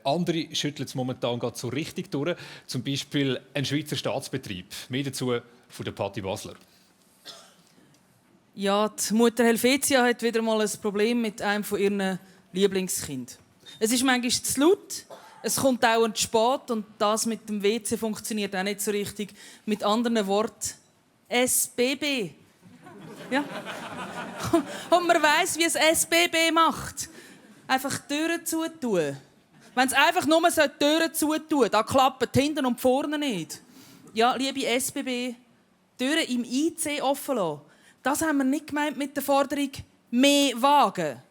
andere schütteln es momentan gerade so richtig durch. Zum Beispiel ein Schweizer Staatsbetrieb. Mehr dazu von der Patti Basler. Ja, die Mutter Helvetia hat wieder mal ein Problem mit einem von ihren Lieblingskind. Es ist manchmal zu laut, es kommt auch zu spät und das mit dem WC funktioniert auch nicht so richtig. Mit anderen Worten, SBB. Ja. Und man weiss, wie es SBB macht. Einfach die Türen zutun. Wenn es einfach nur die Türen zutun, dann klappen die hinten und vorne nicht. Ja, liebe SBB, Türen im IC offen lassen. Das haben wir nicht gemeint mit der Forderung «mehr Wagen».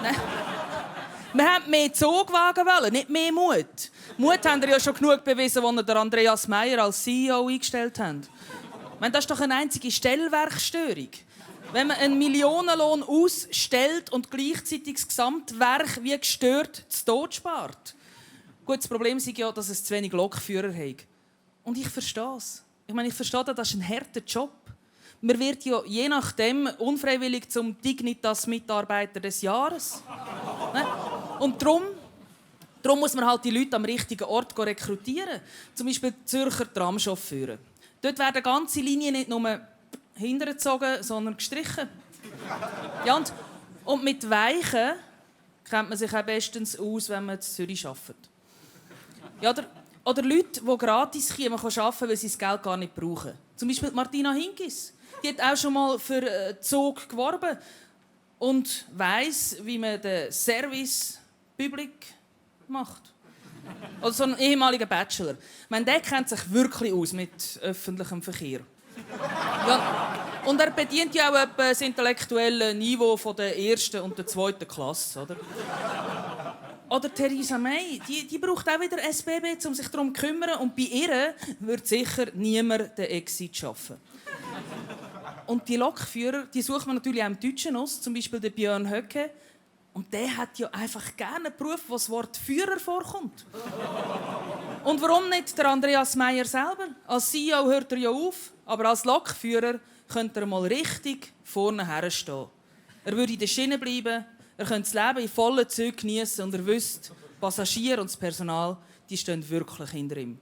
Nein. Wir wollten mehr Zugwagen, nicht mehr Mut. Mut haben wir ja schon genug bewiesen, als wir Andreas Meier als CEO eingestellt haben. Das ist doch eine einzige Stellwerkstörung. Wenn man einen Millionenlohn ausstellt und gleichzeitig das Gesamtwerk wie gestört zu Tod spart. Gut, das Problem ist ja, dass es zu wenig Lokführer hat. Und ich verstehe es. Ich verstehe, das ist ein harter Job. Man wird ja je nachdem unfreiwillig zum Dignitas-Mitarbeiter des Jahres. Und darum muss man halt die Leute am richtigen Ort rekrutieren. Zum Beispiel Zürcher Tramchauffeure. Dort werden ganze Linien nicht nur hintergezogen, sondern gestrichen. Ja, und mit Weichen kennt man sich auch bestens aus, wenn man in Zürich arbeitet. Ja, oder Leute, die gratis arbeiten, weil sie das Geld gar nicht brauchen. Zum Beispiel Martina Hingis. Die hat auch schon mal für einen Zug geworben und weiss, wie man den Service public macht. Oder so ein ehemaliger Bachelor. Der kennt sich wirklich aus mit öffentlichem Verkehr. Ja. Und er bedient ja auch etwa das intellektuelle Niveau von der 1. und der 2. Klasse. Oder Theresa May, die braucht auch wieder SBB, um sich darum zu kümmern. Und bei ihr wird sicher niemand den Exit schaffen. Und die Lokführer, die sucht man natürlich auch im Deutschen aus, zum Beispiel den Björn Höcke. Und der hat ja einfach gerne einen Beruf, wo das Wort Führer vorkommt. Und warum nicht der Andreas Meier selber? Als CEO hört er ja auf, aber als Lokführer könnte er mal richtig vorne herstehen. Er würde in der Schiene bleiben, er könnte das Leben in vollen Zügen genießen und er wüsste, Passagiere und das Personal, die stehen wirklich hinter ihm.